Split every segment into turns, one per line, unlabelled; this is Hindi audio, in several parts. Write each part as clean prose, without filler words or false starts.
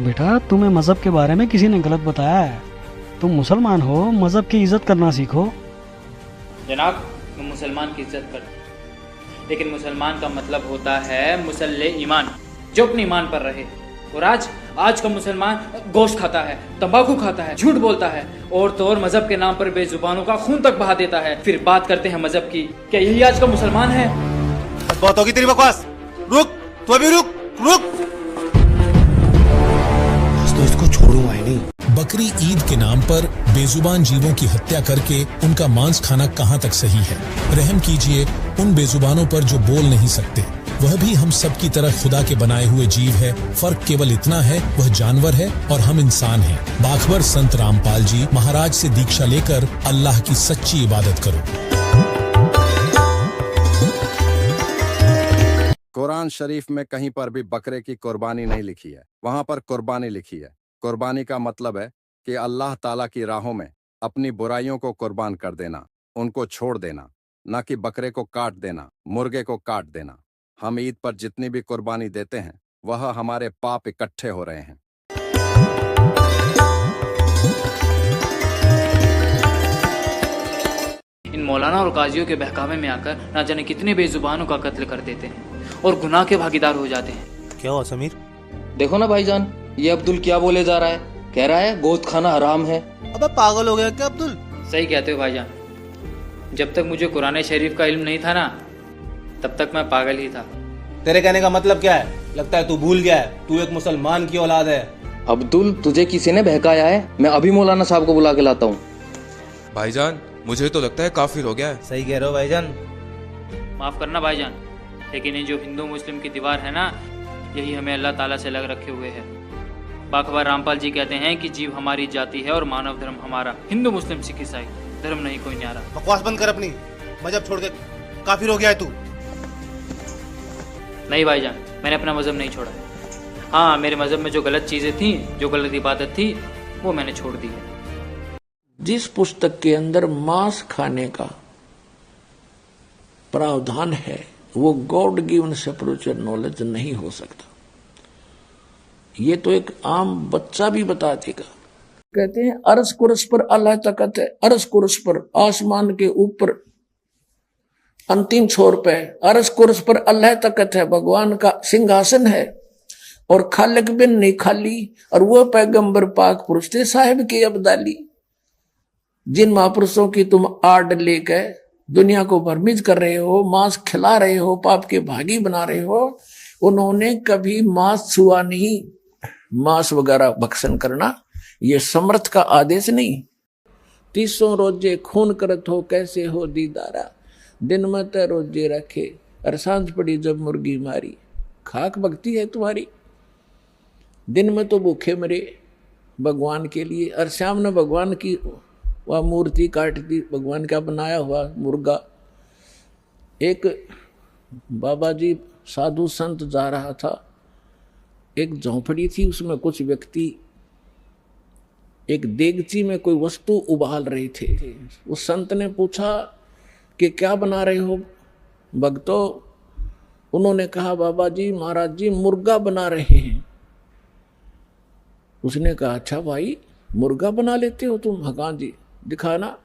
बेटा, तुम्हें मजहब के बारे में किसी ने गलत बताया है। तुम मुसलमान हो, मजहब की इज्जत करना सीखो।
जनाब, मैं मुसलमान की इज्जत करता हूं, लेकिन मुसलमान का मतलब होता है मुसल्ले ईमान, जो अपने ईमान पर रहे। और आज का मुसलमान गोश्त खाता है, तंबाकू खाता है, झूठ बोलता है, और तो और मजहब के नाम पर बेजुबानों का खून तक बहा देता है। फिर बात करते हैं मजहब की। क्या यही आज का मुसलमान है?
बहुत होगी तेरी बकवास। रुक, तू अभी रुक रुक। आज तो इसको छोड़ूंगा ही नहीं।
बकरी ईद के नाम पर बेजुबान जीवों की हत्या करके उनका मांस खाना कहाँ तक सही है? रहम कीजिए उन बेजुबानों पर जो बोल नहीं सकते। वह भी हम सब की तरह खुदा के बनाए हुए जीव है। फर्क केवल इतना है, वह जानवर है और हम इंसान हैं। बाखबर संत रामपाल जी महाराज से दीक्षा लेकर अल्लाह की सच्ची इबादत करो।
कुरान शरीफ में कहीं पर भी बकरे की कुर्बानी नहीं लिखी है, वहां पर कुर्बानी लिखी है। कुर्बानी का मतलब है कि अल्लाह ताला की राहों में अपनी बुराइयों को कुर्बान कर देना, उनको छोड़ देना, ना कि बकरे को काट देना, मुर्गे को काट देना। हम ईद पर जितनी भी कुर्बानी देते हैं वह हमारे पाप इकट्ठे हो रहे हैं।
इन मौलाना और काजियों के बहकावे में आकर ना जाने कितने बेजुबानों का कत्ल कर देते हैं और गुनाह के भागीदार हो जाते हैं।
क्या हुआ समीर?
देखो ना भाईजान, ये अब्दुल क्या बोले जा रहा है। कह रहा है गोश्त खाना हराम है।
अबे पागल हो गया क्या अब्दुल?
सही कहते हो भाईजान। जब तक मुझे कुरान शरीफ का इल्म नहीं था ना, तब तक मैं पागल ही था।
तेरे कहने का मतलब क्या है? लगता है तू भूल गया है, तू एक मुसलमान की औलाद है।
अब्दुल, तुझे किसी ने बहकाया है? मैं अभी मौलाना साहब को बुला के लाता हूँ।
भाईजान, मुझे तो लगता है काफिर हो गया है।
सही कह रहे हो भाईजान।
माफ करना भाईजान, लेकिन ये जो हिंदू मुस्लिम की दीवार है ना, यही हमें अल्लाह ताला से लग रखे हुए है। बाखबर रामपाल जी कहते हैं कि जीव हमारी जाति है और मानव धर्म हमारा। हिंदू मुस्लिम सिख ईसाई धर्म नहीं कोई न्यारा।
बकवास बंद कर अपनी। मजहब छोड़ के काफिर हो गया है तू।
नहीं भाईजान, मैंने अपना मजहब नहीं छोड़ा है। हाँ, मेरे मजहब में जो गलत चीजें थी, जो गलत इबादत थी, वो मैंने छोड़ दी है।
जिस पुस्तक के अंदर मांस खाने का प्रावधान है वो गॉड गिवन स्पिरिचुअल नॉलेज नहीं हो सकता। ये तो एक आम बच्चा भी बता देगा। कहते हैं अरस कुरस पर अल्लाह तकत है, अरस कुरस पर आसमान के ऊपर अंतिम छोर पे अरस कुरस पर अल्लाह तकत है, भगवान का सिंहासन है और खालिक बिन नहीं खाली। और वो पैगंबर पाक पुरुष थे साहिब की अब्दाली, जिन महापुरुषों की तुम आड़ लेकर दुनिया को भ्रमित कर रहे हो, मांस खिला रहे हो, पाप के भागी बना रहे हो, उन्होंने कभी मांस छुआ नहीं। मांस वगैरह भक्षण करना ये समर्थ का आदेश नहीं। 300 रोजे खून करत हो कैसे हो दीदारा, दिन में तो रोजे रखे और सांझ पड़ी जब मुर्गी मारी। खाक भक्ति है तुम्हारी। दिन में तो भूखे मरे भगवान के लिए और शाम ने भगवान की वह मूर्ति काट दी, भगवान का बनाया हुआ मुर्गा। एक बाबा जी साधु संत जा रहा था, एक झोंपड़ी थी, उसमें कुछ व्यक्ति एक देगची में कोई वस्तु उबाल रहे थे। उस संत ने पूछा कि क्या बना रहे हो भक्तों? उन्होंने कहा बाबा जी, महाराज जी मुर्गा बना रहे हैं। उसने कहा अच्छा भाई, मुर्गा बना लेते हो तुम? हाँ जी, दिखाना।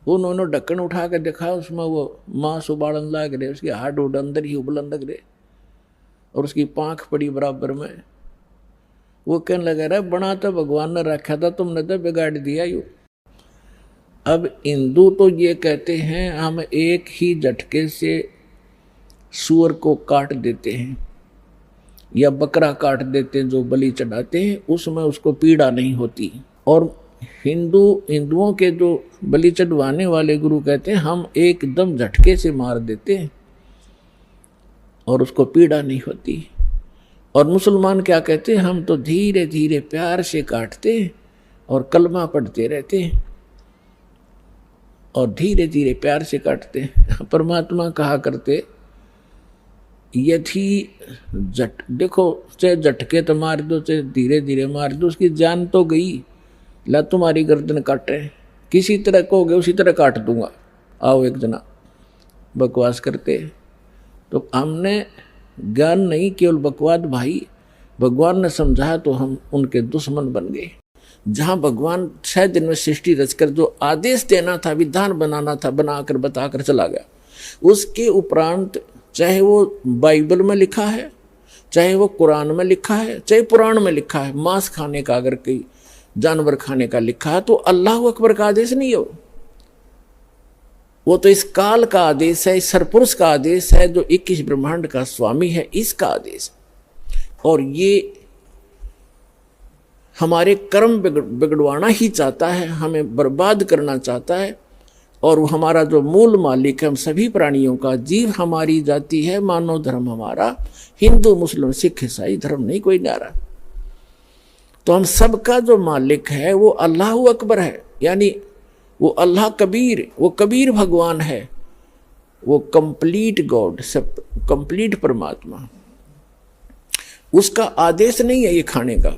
उन्होंने ढक्कन उठा कर दिखाया, उसमें वो मांस उबालन लग रहे, उसके हाड उड अंदर ही उबलन लग रहे और उसकी पाँख पड़ी बराबर में। वो कहने लगा रहा बना तो भगवान ने रखा था, तुमने तो बिगाड़ दिया यू। अब हिंदू तो ये कहते हैं हम एक ही झटके से सूअर को काट देते हैं या बकरा काट देते हैं, जो बलि चढ़ाते हैं उसमें उसको पीड़ा नहीं होती। और हिंदुओं के जो बलि चढ़वाने वाले गुरु कहते हैं हम एकदम झटके से मार देते हैं और उसको पीड़ा नहीं होती। और मुसलमान क्या कहते हैं, हम तो धीरे धीरे प्यार से काटते हैं और कलमा पढ़ते रहते हैं और धीरे धीरे प्यार से काटते हैं। परमात्मा कहा करते यदि देखो चाहे झटके तो मार दो चाहे धीरे धीरे मार दो, उसकी जान तो गई। ला तुम्हारी गर्दन काटे, किसी तरह कहोगे उसी तरह काट दूंगा, आओ एक जना। बकवास करते तो हमने ज्ञान नहीं, केवल बकवाद भाई। भगवान ने समझाया तो हम उनके दुश्मन बन गए। जहां भगवान 6 दिन में सृष्टि रचकर जो आदेश देना था, विधान बनाना था, बनाकर बताकर चला गया। उसके उपरांत चाहे वो बाइबल में लिखा है, चाहे वो कुरान में लिखा है, चाहे पुराण में लिखा है, मांस खाने का अगर कोई जानवर खाने का लिखा है तो अल्लाह अकबर का आदेश नहीं है वो तो इस काल का आदेश है, इस सरपुरुष का आदेश है, जो 21 ब्रह्मांड का स्वामी है, इसका आदेश। और ये हमारे कर्म बिगड़वाना ही चाहता है, हमें बर्बाद करना चाहता है। और वो हमारा जो मूल मालिक है हम सभी प्राणियों का, जीव हमारी जाति है, मानव धर्म हमारा, हिंदू मुस्लिम सिख ईसाई धर्म नहीं कोई न्यारा। तो हम सबका जो मालिक है वो अल्लाह अकबर है, यानी वो अल्लाह कबीर, वो कबीर भगवान है, वो कंप्लीट गॉड, सब कंप्लीट परमात्मा। उसका आदेश नहीं है ये खाने का।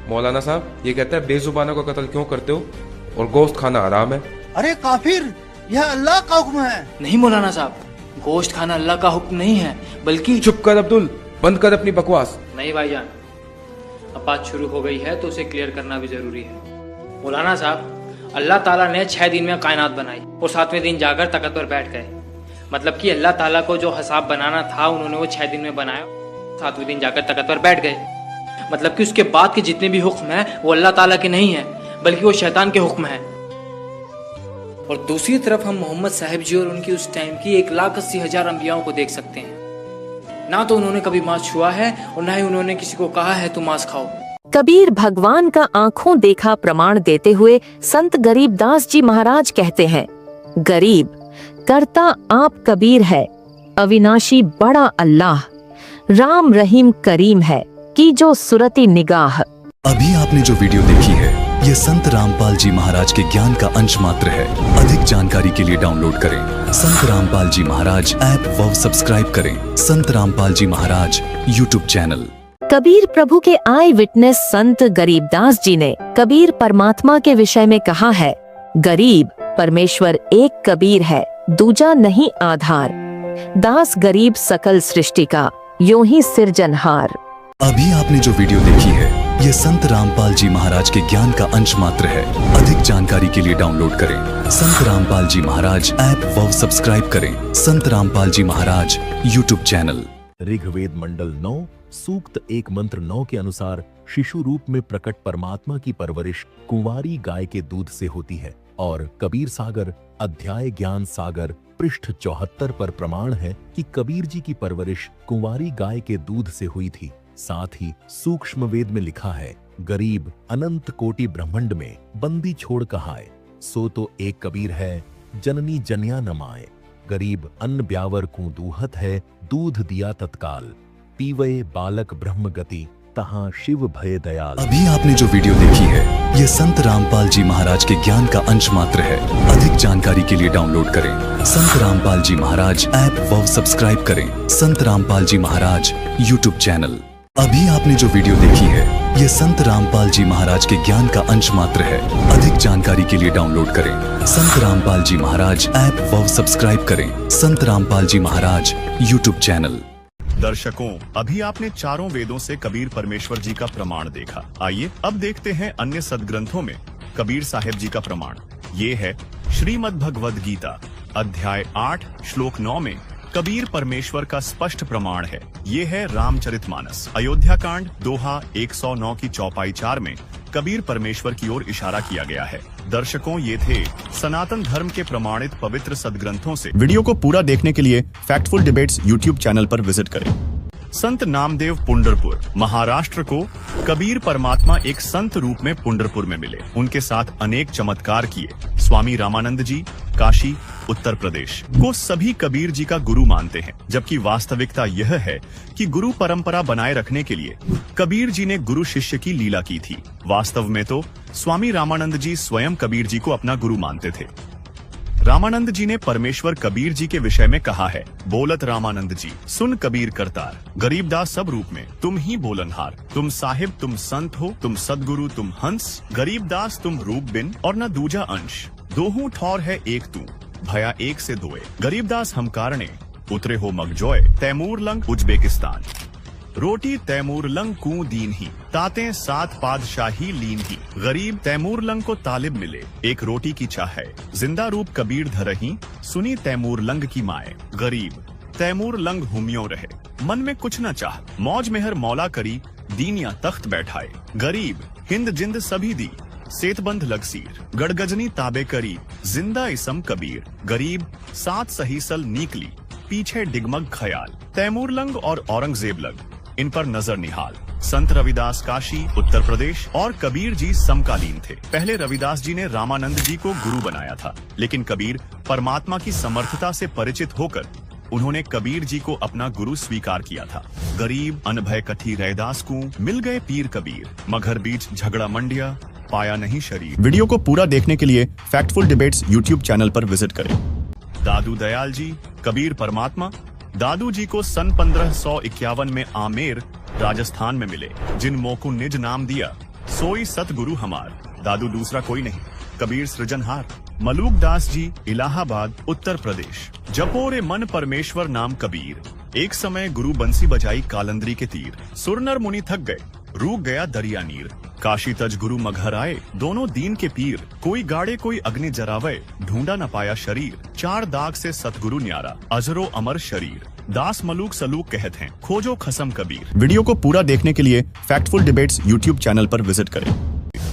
मौलाना साहब ये कहता है बेजुबानों का कत्ल क्यों करते हो और गोश्त खाना हराम है।
अरे काफिर, यह अल्लाह का हुक्म है।
नहीं मौलाना साहब, गोश्त खाना अल्लाह का हुक्म नहीं है, बल्कि
चुप कर अब्दुल, बंद कर अपनी बकवास।
नहीं भाईजान, अब बात शुरू हो गई है तो उसे क्लियर करना भी जरूरी है। मौलाना साहब, अल्लाह ताला ने 6 दिन में कायनात बनाई और 7वें दिन जाकर तख्त पर बैठ गए। मतलब कि अल्लाह ताला को जो हिसाब बनाना था उन्होंने वो 6 दिन में बनाया, 7वें दिन जाकर तख्त पर बैठ गए। मतलब कि उसके बाद के जितने भी हुक्म है वो अल्लाह ताला के नहीं है, बल्कि वो शैतान के हुक्म है। और दूसरी तरफ हम मोहम्मद साहिब जी और उनकी उस टाइम की 1,80,000 अंबियाओं को देख सकते हैं। ना तो उन्होंने कभी मांस छुआ है और ना ही उन्होंने किसी को कहा है तुम मांस खाओ।
कबीर भगवान का आंखों देखा प्रमाण देते हुए संत गरीबदास जी महाराज कहते हैं, गरीब करता आप कबीर है, अविनाशी बड़ा अल्लाह, राम रहीम करीम है की जो सुरती निगाह।
अभी आपने जो वीडियो देखी है ये संत रामपाल जी महाराज के ज्ञान का अंश मात्र है। अधिक जानकारी के लिए डाउनलोड करें संत रामपाल जी महाराज ऐप व सब्सक्राइब करें संत रामपाल जी महाराज यूट्यूब चैनल।
कबीर प्रभु के आई विटनेस संत गरीबदास जी ने कबीर परमात्मा के विषय में कहा है, गरीब परमेश्वर एक कबीर है, दूजा नहीं आधार, दास गरीब सकल सृष्टि का, यूं ही सिरजनहार।
अभी आपने जो वीडियो देखी है ये संत रामपाल जी महाराज के ज्ञान का अंश मात्र है। अधिक जानकारी के लिए डाउनलोड करें संत रामपाल जी महाराज ऐप व सब्सक्राइब करें संत रामपाल जी महाराज यूट्यूब चैनल।
ऋग्वेद मंडल 9 सूक्त 1 मंत्र 9 के अनुसार शिशु रूप में प्रकट परमात्मा की परवरिश कुंवारी गाय के दूध से होती है। और कबीर सागर अध्याय ज्ञान सागर पृष्ठ 74 पर प्रमाण है कि कबीर जी की परवरिश कुंवारी गाय के दूध से हुई थी। साथ ही सूक्ष्म वेद में लिखा है, गरीब अनंत कोटि ब्रह्मांड में बंदी छोड़ कहाए, सो तो एक कबीर है जननी जन्या न माए, गरीब अन्न ब्यावर को दूहत है, दूध दिया तत्काल, पीवे बालक ब्रह्म गति तहां शिव भय दयाल।
अभी आपने जो वीडियो देखी है ये संत रामपाल जी महाराज के ज्ञान का अंश मात्र है। अधिक जानकारी के लिए डाउनलोड करें संत रामपाल जी महाराज ऐप व सब्सक्राइब करें संत रामपाल जी महाराज यूट्यूब चैनल। अभी आपने जो वीडियो देखी है ये संत रामपाल जी महाराज के ज्ञान का अंश मात्र है। अधिक जानकारी के लिए डाउनलोड करें संत रामपाल जी महाराज ऐप व सब्सक्राइब करें संत रामपाल जी महाराज यूट्यूब चैनल।
दर्शकों, अभी आपने चारों वेदों से कबीर परमेश्वर जी का प्रमाण देखा। आइए अब देखते हैं अन्य सदग्रंथों में कबीर साहिब जी का प्रमाण। ये है श्रीमद् भगवद गीता अध्याय 8 श्लोक 9 में कबीर परमेश्वर का स्पष्ट प्रमाण है। ये है रामचरितमानस अयोध्या कांड दोहा 109 की चौपाई 4 में कबीर परमेश्वर की ओर इशारा किया गया है। दर्शकों, ये थे सनातन धर्म के प्रमाणित पवित्र सदग्रंथों से। वीडियो को पूरा देखने के लिए फैक्टफुल डिबेट्स यूट्यूब चैनल पर विजिट करें। संत नामदेव पुंडरपुर महाराष्ट्र को कबीर परमात्मा एक संत रूप में पुंडरपुर में मिले। उनके साथ अनेक चमत्कार किए। स्वामी रामानंद जी काशी उत्तर प्रदेश को सभी कबीर जी का गुरु मानते हैं, जबकि वास्तविकता यह है कि गुरु परंपरा बनाए रखने के लिए कबीर जी ने गुरु शिष्य की लीला की थी। वास्तव में तो स्वामी रामानंद जी स्वयं कबीर जी को अपना गुरु मानते थे। रामानंद जी ने परमेश्वर कबीर जी के विषय में कहा है, बोलत रामानंद जी सुन कबीर करतार, गरीबदास सब रूप में तुम ही बोलनहार, तुम साहिब तुम संत हो, तुम सदगुरु तुम हंस, गरीबदास तुम रूप बिन और न दूजा अंश, दोहू ठौर है एक तू, भया एक से दोए, गरीबदास हम कारणे, उतरे हो मगजोय, तैमूर लंग उज्बेकिस्तान। रोटी तैमूर लंग कू दीन ही, ताते सात पादशाही लीन ही। गरीब तैमूर लंग को तालिब मिले, एक रोटी की चाह है। जिंदा रूप कबीर धरही, सुनी तैमूर लंग की माए। गरीब तैमूर लंग हुमियों रहे, मन में कुछ न चाह। मौज मेहर मौला करी, दीन या तख्त बैठाए। गरीब हिंद जिंद सभी दी, सेतबंद लगसीर। गड़गजनी ताबे करी, जिंदा इसम कबीर। गरीब सात सहीसल निकली, पीछे डिगमग ख्याल। तैमूर लंग और औरंगजेब लंग, इन पर नजर निहाल। संत रविदास काशी उत्तर प्रदेश और कबीर जी समकालीन थे। पहले रविदास जी ने रामानंद जी को गुरु बनाया था, लेकिन कबीर परमात्मा की समर्थता से परिचित होकर उन्होंने कबीर जी को अपना गुरु स्वीकार किया था। गरीब अनभय कठी रैदास को मिल गए पीर कबीर। मगर बीच झगड़ा मंडिया, पाया नहीं शरीर। वीडियो को पूरा देखने के लिए फैक्टफुल डिबेट्स यूट्यूब चैनल पर विजिट करें। दादू दयाल जी कबीर परमात्मा। दादू जी को सन 1551 में आमेर राजस्थान में मिले। जिन मोकू निज नाम दिया, सोई सतगुरु हमार। दादू दूसरा कोई नहीं, कबीर सृजनहार। मलूक दास जी इलाहाबाद उत्तर प्रदेश। जपो रे मन परमेश्वर नाम कबीर, एक समय गुरु बंसी बजाई कालंदरी के तीर। सुरनर मुनि थक गए, रूक गया दरिया नीर। काशी तज गुरु मगहर आए, दोनों दीन के पीर। कोई गाड़े कोई अग्नि जरावे, ढूंढा न पाया शरीर। चार दाग से सतगुरु न्यारा, अजरो अमर शरीर। दास मलूक सलूक कहते हैं, खोजो खसम कबीर। वीडियो को पूरा देखने के लिए फैक्टफुल डिबेट्स यूट्यूब चैनल पर विजिट करें।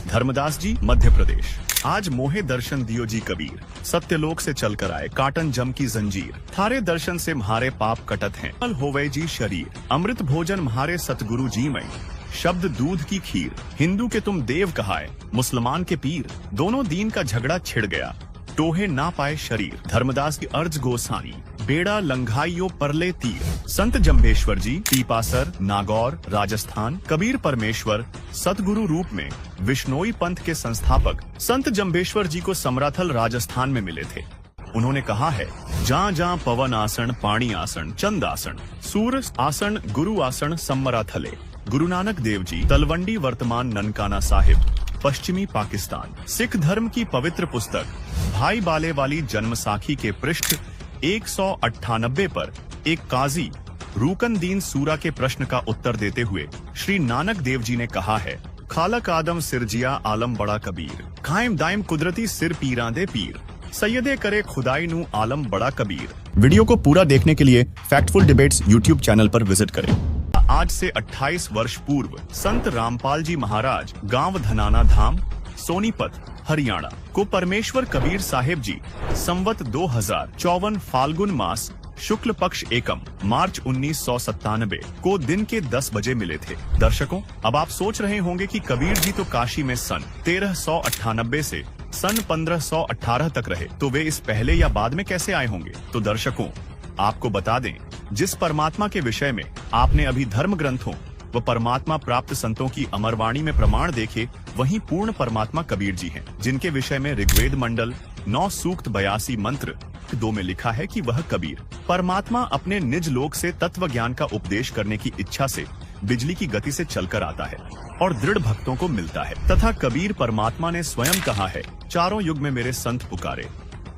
धर्मदास जी मध्य प्रदेश। आज मोहे दर्शन दियो जी कबीर, सत्यलोक से चलकर आए काटन जम की जंजीर। थारे दर्शन से म्हारे पाप कटत हैं, कल होवे जी शरीर। अमृत भोजन म्हारे सतगुरु जी मई, शब्द दूध की खीर। हिंदू के तुम देव कहाए, मुसलमान के पीर। दोनों दीन का झगड़ा छिड़ गया, टोहे ना पाए शरीर। धर्मदास की अर्ज गोसानी, बेड़ा लंघाइयो परले तीर। संत जम्बेश्वर जी पीपासर नागौर राजस्थान। कबीर परमेश्वर सतगुरु रूप में विश्नोई पंथ के संस्थापक संत जम्बेश्वर जी को समराथल राजस्थान में मिले थे। उन्होंने कहा है, जहाँ जहाँ पवन आसन पाणी आसन चंद आसन सूर आसन गुरु आसन समराथले। गुरु नानक देव जी तलवंडी वर्तमान ननकाना साहिब पश्चिमी पाकिस्तान। सिख धर्म की पवित्र पुस्तक भाई बाले वाली जन्म साखी के पृष्ठ 198 पर एक काजी रूकनदीन सूरा के प्रश्न का उत्तर देते हुए श्री नानक देव जी ने कहा है, खालक आदम सिरजिया आलम बड़ा कबीर। कायम दायम कुदरती सिर पीरां दे पीर, सैयदे करे खुदाई नू आलम बड़ा कबीर। वीडियो को पूरा देखने के लिए फैक्टफुल डिबेट्स यूट्यूब चैनल पर विजिट करें। आज से 28 वर्ष पूर्व संत रामपाल जी महाराज गांव धनाना धाम सोनीपत हरियाणा को परमेश्वर कबीर साहिब जी संवत 2054 फाल्गुन मास शुक्ल पक्ष एकम मार्च 1997 को दिन के 10 बजे मिले थे। दर्शकों, अब आप सोच रहे होंगे कि कबीर जी तो काशी में सन 1398 से सन 1518 तक रहे, तो वे इस पहले या बाद में कैसे आए होंगे? तो दर्शकों, आपको बता दें, जिस परमात्मा के विषय में आपने अभी धर्म ग्रंथों व परमात्मा प्राप्त संतों की अमरवाणी में प्रमाण देखे, वही पूर्ण परमात्मा कबीर जी हैं, जिनके विषय में ऋग्वेद मंडल 9 सूक्त 82 मंत्र 2 में लिखा है कि वह कबीर परमात्मा अपने निज लोक से तत्व ज्ञान का उपदेश करने की इच्छा से बिजली की गति से चलकर आता है और दृढ़ भक्तों को मिलता है। तथा कबीर परमात्मा ने स्वयं कहा है, चारों युग में मेरे संत पुकारे,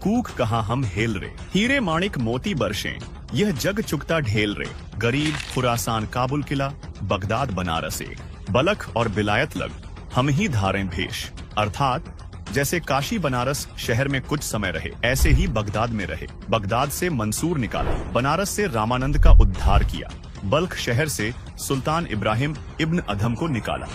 कूक कहा हम हेल रे। हीरे माणिक मोती बरसें, यह जग चुकता ढेल रे। गरीब खुरासान काबुल किला, बगदाद बनारस एक, बलख और बिलायत लग हम ही धारें भेष। अर्थात जैसे काशी बनारस शहर में कुछ समय रहे, ऐसे ही बगदाद में रहे। बगदाद से मंसूर निकाला, बनारस से रामानंद का उद्धार किया, बल्ख शहर से सुल्तान इब्राहिम इब्न अधम को निकाला,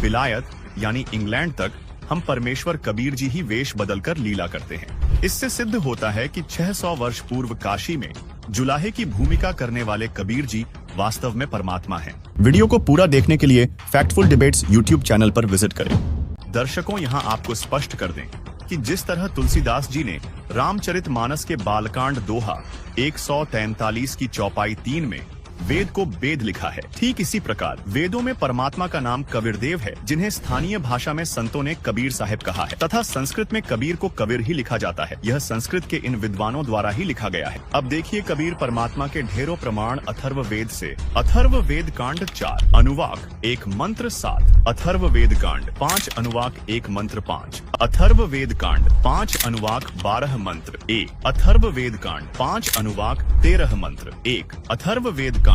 बिलायत यानी इंग्लैंड तक हम परमेश्वर कबीर जी ही वेश बदलकर लीला करते हैं। इससे सिद्ध होता है कि 600 वर्ष पूर्व काशी में जुलाहे की भूमिका करने वाले कबीर जी वास्तव में परमात्मा हैं। वीडियो को पूरा देखने के लिए फैक्टफुल डिबेट्स यूट्यूब चैनल पर विजिट करें। दर्शकों, यहां आपको स्पष्ट कर दें कि जिस तरह तुलसीदास जी ने रामचरितमानस के बालकांड दोहा 143 की चौपाई 3 में वेद को वेद लिखा है, ठीक इसी प्रकार वेदों में परमात्मा का नाम कबीरदेव है, जिन्हें स्थानीय भाषा में संतों ने कबीर साहिब कहा है, तथा संस्कृत में कबीर को कबीर ही लिखा जाता है। यह संस्कृत के इन विद्वानों द्वारा ही लिखा गया है। अब देखिए कबीर परमात्मा के ढेरों प्रमाण अथर्व वेद से। अथर्व वेद कांड 4 अनुवाक 1 मंत्र 7, अथर्व वेद कांड 5 अनुवाक 1 मंत्र 5, अथर्व वेद कांड 5 अनुवाक 12 मंत्र 1, अथर्व वेद कांड 5 अनुवाक 13 मंत्र 1, अथर्व वेद कांड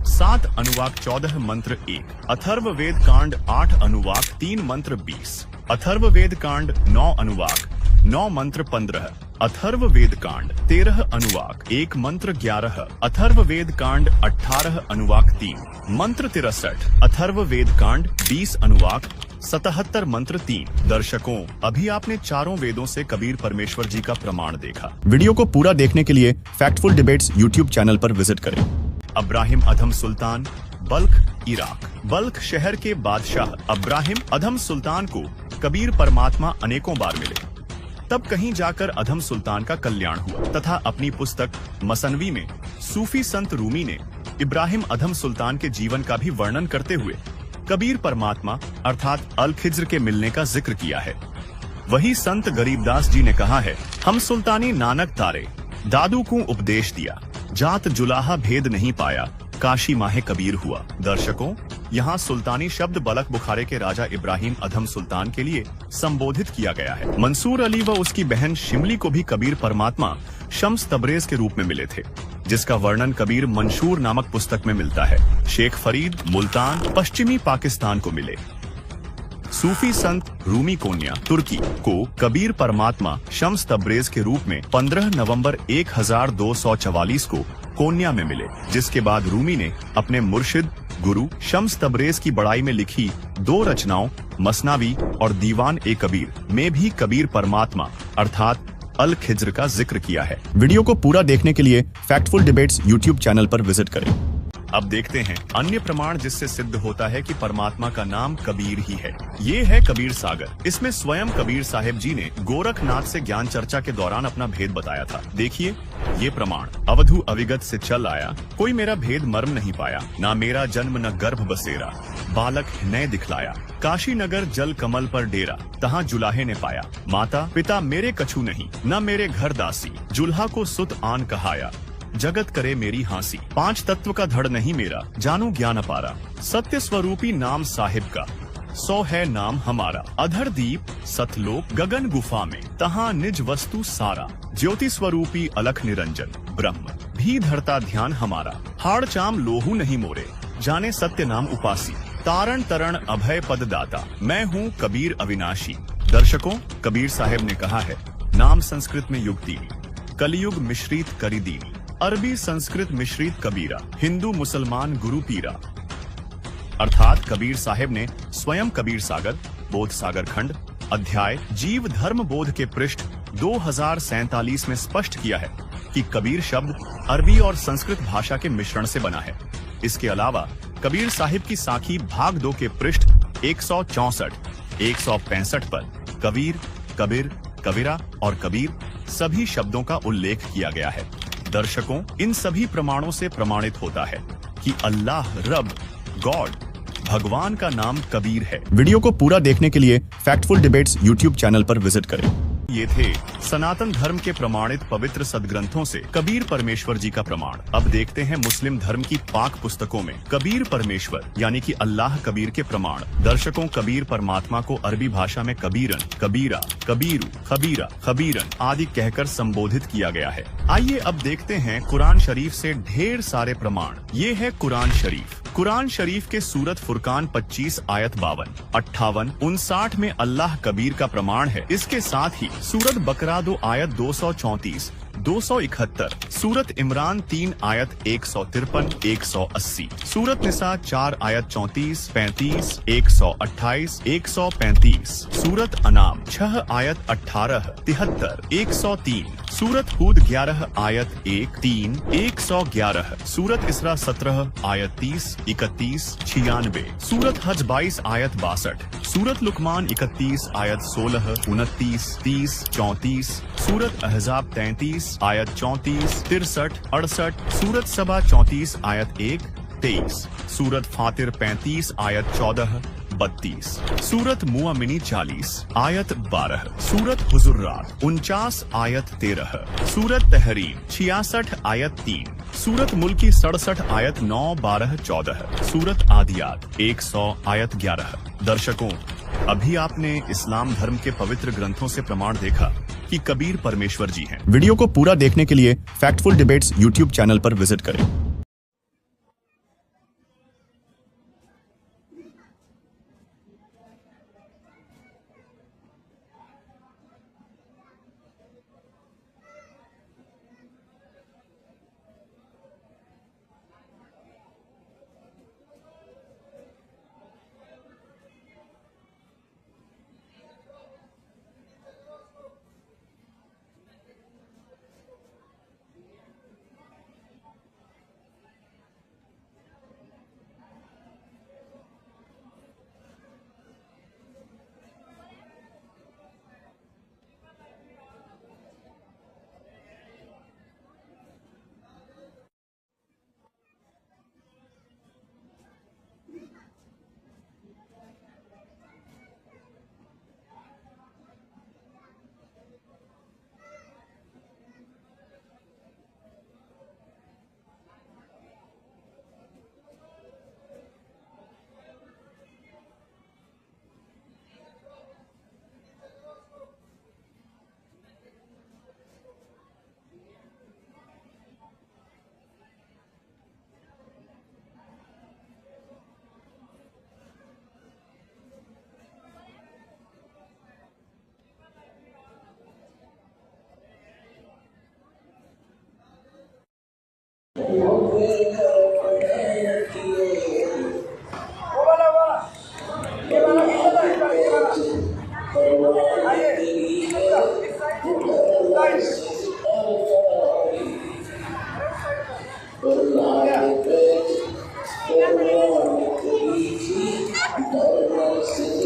7 अनुवाक 14 मंत्र 1, अथर्ववेद कांड 8 अनुवाक 3 मंत्र 20, अथर्ववेद कांड 9 अनुवाक 9 मंत्र 15, अथर्ववेद कांड 13 अनुवाक 1 मंत्र 11, अथर्ववेद कांड 18 अनुवाक 3 मंत्र 63, अथर्ववेद कांड 20 अनुवाक 77 मंत्र 3। दर्शकों, अभी आपने चारों वेदों से कबीर परमेश्वर जी का प्रमाण देखा। वीडियो को पूरा देखने के लिए फैक्टफुल डिबेट्स यूट्यूब चैनल पर विजिट करें। अब्राहिम अधम सुल्तान, बल्ख, इराक। बल्ख शहर के बादशाह अब्राहिम अधम सुल्तान को कबीर परमात्मा अनेकों बार मिले। तब कहीं जाकर अधम सुल्तान का कल्याण हुआ तथा अपनी पुस्तक मसनवी में सूफी संत रूमी ने इब्राहिम अधम सुल्तान के जीवन का भी वर्णन करते हुए कबीर परमात्मा अर्थात अल खिज्र के मिलने का जिक्र किया है। वही संत गरीबदास जी ने कहा है, हम सुल्तानी नानक तारे, दादू को उपदेश दिया, जात जुलाहा भेद नहीं पाया, काशी माहे कबीर हुआ। दर्शकों, यहाँ सुल्तानी शब्द बलख बुखारे के राजा इब्राहिम अधम सुल्तान के लिए संबोधित किया गया है। मंसूर अली व उसकी बहन शिमली को भी कबीर परमात्मा शम्स तबरेज के रूप में मिले थे, जिसका वर्णन कबीर मंशूर नामक पुस्तक में मिलता है। शेख फरीद मुल्तान पश्चिमी पाकिस्तान को मिले। सूफी संत रूमी कोन्या तुर्की को कबीर परमात्मा शम्स तबरेज के रूप में 15 नवंबर 1244 को कोन्या में मिले, जिसके बाद रूमी ने अपने मुर्शिद गुरु शम्स तबरेज की बड़ाई में लिखी 2 रचनाओं मसनावी और दीवान ए कबीर में भी कबीर परमात्मा अर्थात अल खिज्र का जिक्र किया है। वीडियो को पूरा देखने के लिए फैक्टफुल डिबेट्स यूट्यूब चैनल पर विजिट करें। अब देखते हैं अन्य प्रमाण जिससे सिद्ध होता है कि परमात्मा का नाम कबीर ही है। ये है कबीर सागर। इसमें स्वयं कबीर साहिब जी ने गोरखनाथ से ज्ञान चर्चा के दौरान अपना भेद बताया था। देखिए ये प्रमाण, अवधु अविगत से चल आया, कोई मेरा भेद मर्म नहीं पाया, ना मेरा जन्म न गर्भ बसेरा, बालक नए दिखलाया, काशी नगर जल कमल पर डेरा, तहाँ जुलाहे ने पाया, माता पिता मेरे कछु नहीं, न मेरे घर दासी, जुल्हा को सुत आन कहाया, जगत करे मेरी हांसी, 5 तत्व का धड़ नहीं मेरा, जानू ज्ञान अपारा, सत्य स्वरूपी नाम साहिब का, 100 है नाम हमारा, अधर दीप सतलोक गगन गुफा में, तहाँ निज वस्तु सारा, ज्योति स्वरूपी अलख निरंजन ब्रह्म भी धरता ध्यान हमारा, हाड़ चाम लोहू नहीं मोरे, जाने सत्य नाम उपासी, तारण तरण अभय पद दाता, मैं हूँ कबीर अविनाशी। दर्शकों, कबीर साहिब ने कहा है, नाम संस्कृत में युक्ति, कलयुग मिश्रित करी दीनी, अरबी संस्कृत मिश्रित कबीरा, हिंदू मुसलमान गुरु पीरा। अर्थात कबीर साहिब ने स्वयं कबीर सागर बोध सागर खंड अध्याय जीव धर्म बोध के पृष्ठ 2047 में स्पष्ट किया है कि कबीर शब्द अरबी और संस्कृत भाषा के मिश्रण से बना है। इसके अलावा कबीर साहिब की साखी भाग 2 के पृष्ठ 164, 165 पर कबीर, कबीर, कबीरा और कबीर सभी शब्दों का उल्लेख किया गया है। दर्शकों, इन सभी प्रमाणों से प्रमाणित होता है कि अल्लाह रब गॉड भगवान का नाम कबीर है। वीडियो को पूरा देखने के लिए फैक्टफुल डिबेट्स यूट्यूब चैनल पर विजिट करें। ये थे सनातन धर्म के प्रमाणित पवित्र सदग्रंथों से कबीर परमेश्वर जी का प्रमाण। अब देखते हैं मुस्लिम धर्म की पाक पुस्तकों में कबीर परमेश्वर यानी कि अल्लाह कबीर के प्रमाण। दर्शकों, कबीर परमात्मा को अरबी भाषा में कबीरन, कबीरा, कबीरू, खबीरा, खबीरन आदि कहकर संबोधित किया गया है। आइए अब देखते हैं कुरान शरीफ से ढेर सारे प्रमाण। ये है कुरान शरीफ। कुरान शरीफ के सूरत फुरकान 25 आयत 52, 58, 59 में अल्लाह कबीर का प्रमाण है। इसके साथ ही सूरत बकरा 2 आयत 234, 271, सूरत इमरान 3 आयत 153, 180, सूरत निसा 4 आयत 34, 35, 128, 135, सूरत अनाम 6 आयत 18, 73, 103, सूरत हूद 11 आयत 1, 3, 111, सूरत इसरा 17 आयत 30, 31, 96, सूरत हज 22 आयत 62, सूरत लुकमान 31 आयत 16, 29, 30, 34, सूरत अहजाब 33 आयत 34, 63, 68, सूरत सबा 34 आयत 1, 23, सूरत फातिर 35 आयत 14, 32, सूरत मुअमिनी 40 आयत 12, सूरत हुजुर्रात 49 आयत 13, सूरत तहरीम 66 आयत 3, सूरत मुल्की 67 आयत 9, 12, 14, सूरत आदियात 100 आयत 11। दर्शकों, अभी आपने इस्लाम धर्म के पवित्र ग्रंथों से प्रमाण देखा कि कबीर परमेश्वर जी हैं। वीडियो को पूरा देखने के लिए फैक्टफुल डिबेट्स यूट्यूब चैनल पर विजिट करें।
सिद्ध